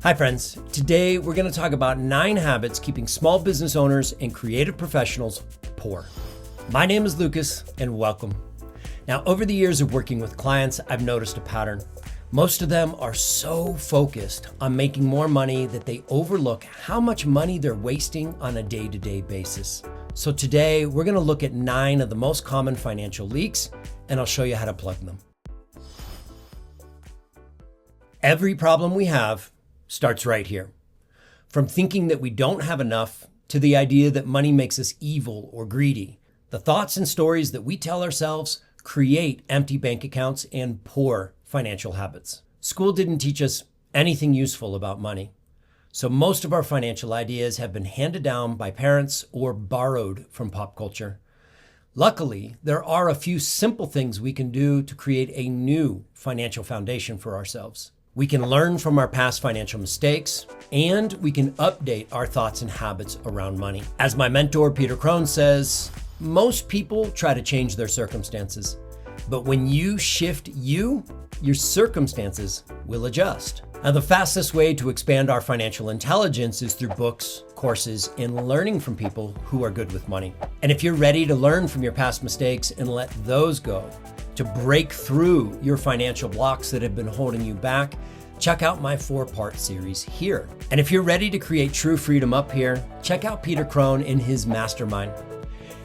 Hi friends, today we're going to talk about 9 habits keeping small business owners and creative professionals poor. My name is Lucas and welcome. Now, over the years of working with clients, I've noticed a pattern. Most of them are so focused on making more money that they overlook how much money they're wasting on a day-to-day basis. So today we're going to look at 9 of the most common financial leaks and I'll show you how to plug them. Every problem we have starts right here. From thinking that we don't have enough to the idea that money makes us evil or greedy. The thoughts and stories that we tell ourselves create empty bank accounts and poor financial habits. School didn't teach us anything useful about money. So most of our financial ideas have been handed down by parents or borrowed from pop culture. Luckily, there are a few simple things we can do to create a new financial foundation for ourselves. We can learn from our past financial mistakes, and we can update our thoughts and habits around money. As my mentor, Peter Crone, says, most people try to change their circumstances, but when you shift you, your circumstances will adjust. Now, the fastest way to expand our financial intelligence is through books, courses, and learning from people who are good with money. And if you're ready to learn from your past mistakes and let those go, to break through your financial blocks that have been holding you back, check out my 4-part series here. And if you're ready to create true freedom up here, check out Peter Crone in his mastermind.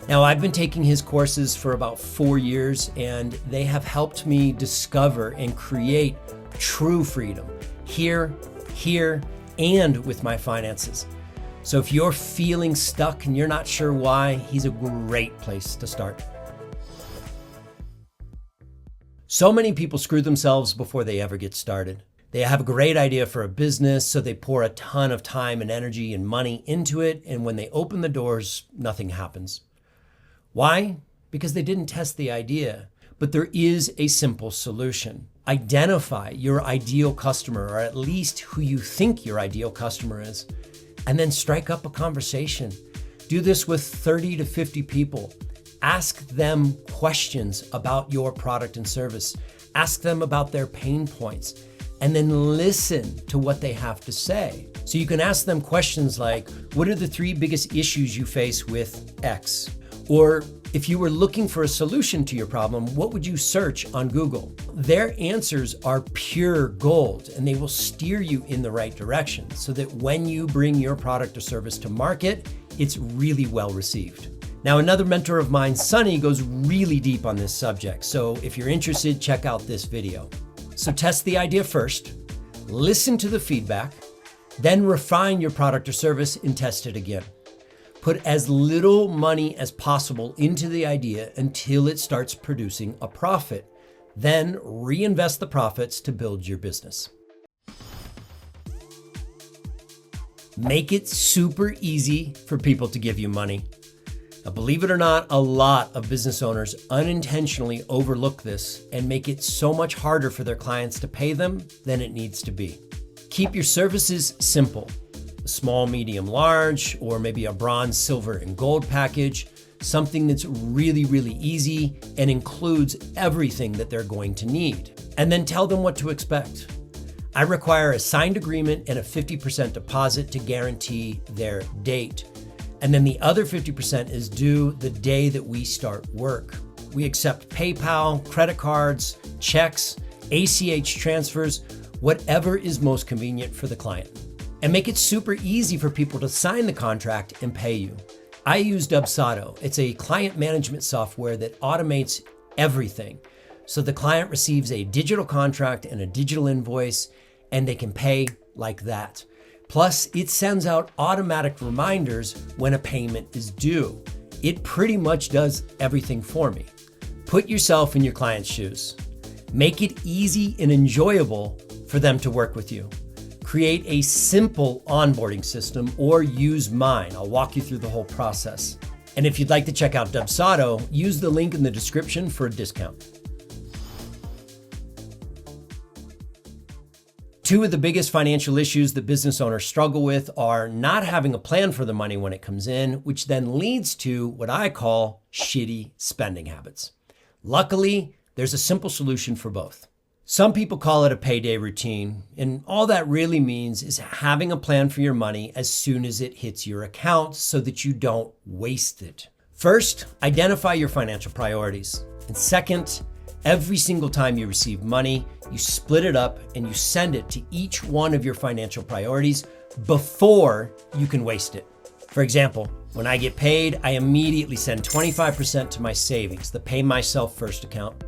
Now, I've been taking his courses for about 4 years, and they have helped me discover and create true freedom here, and with my finances. So if you're feeling stuck and you're not sure why, he's a great place to start. So many people screw themselves before they ever get started. They have a great idea for a business, so they pour a ton of time and energy and money into it, and when they open the doors, nothing happens. Why? Because they didn't test the idea. But there is a simple solution. Identify your ideal customer, or at least who you think your ideal customer is, and then strike up a conversation. Do this with 30 to 50 people. Ask them questions about your product and service. Ask them about their pain points, and then listen to what they have to say. So you can ask them questions like, what are the 3 biggest issues you face with X? Or if you were looking for a solution to your problem, what would you search on Google? Their answers are pure gold, and they will steer you in the right direction so that when you bring your product or service to market, it's really well received. Now, another mentor of mine, Sunny, goes really deep on this subject. So if you're interested, check out this video. So test the idea first, listen to the feedback, then refine your product or service and test it again. Put as little money as possible into the idea until it starts producing a profit. Then reinvest the profits to build your business. Make it super easy for people to give you money. Now, believe it or not, a lot of business owners unintentionally overlook this and make it so much harder for their clients to pay them than it needs to be. Keep your services simple. A small, medium, large, or maybe a bronze, silver, and gold package. Something that's really, really easy and includes everything that they're going to need. And then tell them what to expect. I require a signed agreement and a 50% deposit to guarantee their date. And then the other 50% is due the day that we start work. We accept PayPal, credit cards, checks, ACH transfers, whatever is most convenient for the client. And make it super easy for people to sign the contract and pay you. I use Dubsado. It's a client management software that automates everything. So the client receives a digital contract and a digital invoice, and they can pay like that. Plus, it sends out automatic reminders when a payment is due. It pretty much does everything for me. Put yourself in your client's shoes. Make it easy and enjoyable for them to work with you. Create a simple onboarding system or use mine. I'll walk you through the whole process. And if you'd like to check out Dubsado, use the link in the description for a discount. 2 of the biggest financial issues that business owners struggle with are not having a plan for the money when it comes in, which then leads to what I call shitty spending habits. Luckily, there's a simple solution for both. Some people call it a payday routine, and all that really means is having a plan for your money as soon as it hits your account so that you don't waste it. First, identify your financial priorities. And second, every single time you receive money, you split it up and you send it to each one of your financial priorities before you can waste it. For example, when I get paid, I immediately send 25% to my savings, the Pay Myself First account,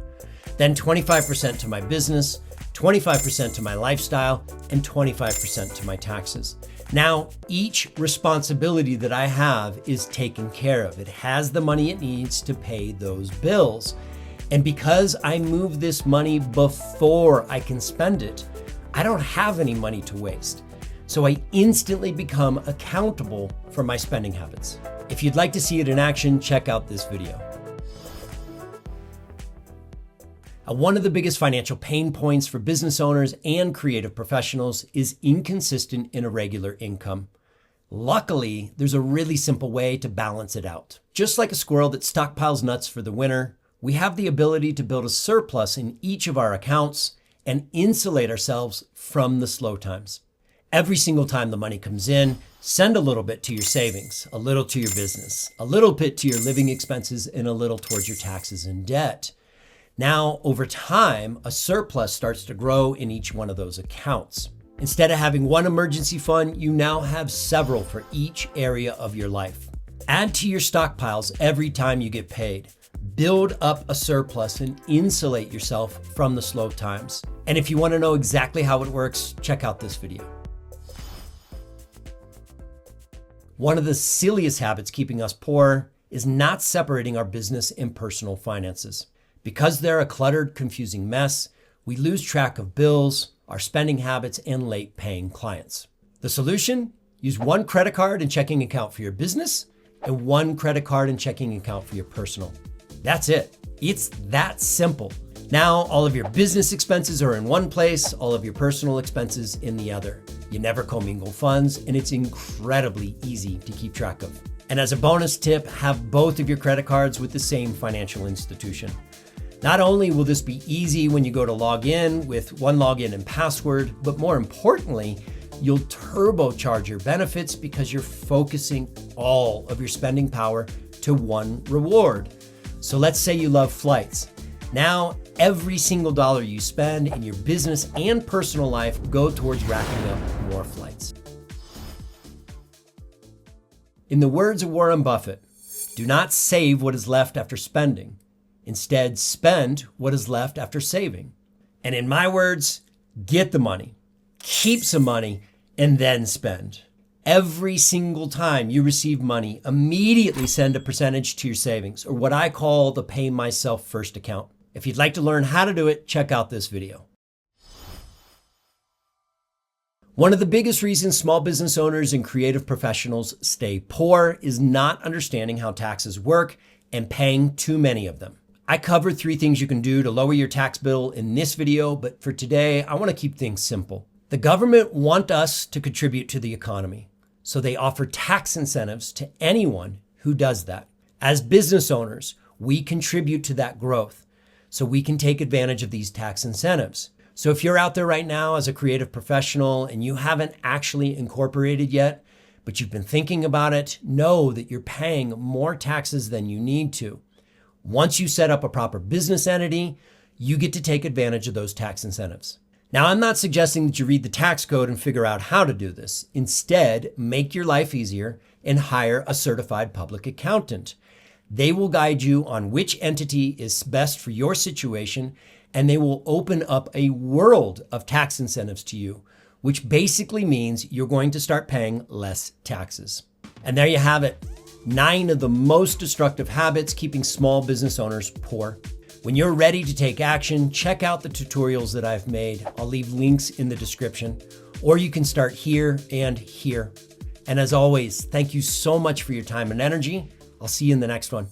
then 25% to my business, 25% to my lifestyle, and 25% to my taxes. Now, each responsibility that I have is taken care of. It has the money it needs to pay those bills. And because I move this money before I can spend it, I don't have any money to waste. So I instantly become accountable for my spending habits. If you'd like to see it in action, check out this video. One of the biggest financial pain points for business owners and creative professionals is inconsistent and irregular income. Luckily, there's a really simple way to balance it out. Just like a squirrel that stockpiles nuts for the winter, we have the ability to build a surplus in each of our accounts and insulate ourselves from the slow times. Every single time the money comes in, send a little bit to your savings, a little to your business, a little bit to your living expenses, and a little towards your taxes and debt. Now, over time, a surplus starts to grow in each one of those accounts. Instead of having one emergency fund, you now have several for each area of your life. Add to your stockpiles every time you get paid. Build up a surplus and insulate yourself from the slow times. And if you want to know exactly how it works, check out this video. One of the silliest habits keeping us poor is not separating our business and personal finances. Because they're a cluttered, confusing mess, we lose track of bills, our spending habits, and late paying clients. The solution? Use one credit card and checking account for your business and one credit card and checking account for your personal. That's it. It's that simple. Now all of your business expenses are in one place, all of your personal expenses in the other. You never commingle funds, and it's incredibly easy to keep track of. And as a bonus tip, have both of your credit cards with the same financial institution. Not only will this be easy when you go to log in with one login and password, but more importantly, you'll turbocharge your benefits because you're focusing all of your spending power to one reward. So let's say you love flights. Now, every single dollar you spend in your business and personal life go towards racking up more flights. In the words of Warren Buffett, do not save what is left after spending. Instead, spend what is left after saving. And in my words, get the money, keep some money, and then spend. Every single time you receive money, immediately send a percentage to your savings, or what I call the Pay Myself First account. If you'd like to learn how to do it, check out this video. One of the biggest reasons small business owners and creative professionals stay poor is not understanding how taxes work and paying too many of them. I covered 3 things you can do to lower your tax bill in this video, but for today, I want to keep things simple. The government want us to contribute to the economy, so they offer tax incentives to anyone who does that. As business owners, we contribute to that growth, so we can take advantage of these tax incentives. So if you're out there right now as a creative professional and you haven't actually incorporated yet, but you've been thinking about it, know that you're paying more taxes than you need to. Once you set up a proper business entity, you get to take advantage of those tax incentives. Now, I'm not suggesting that you read the tax code and figure out how to do this. Instead, make your life easier and hire a certified public accountant. They will guide you on which entity is best for your situation, and they will open up a world of tax incentives to you, which basically means you're going to start paying less taxes. And there you have it. 9 of the most destructive habits keeping small business owners poor. When you're ready to take action, check out the tutorials that I've made. I'll leave links in the description, or you can start here and here. And as always, thank you so much for your time and energy. I'll see you in the next one.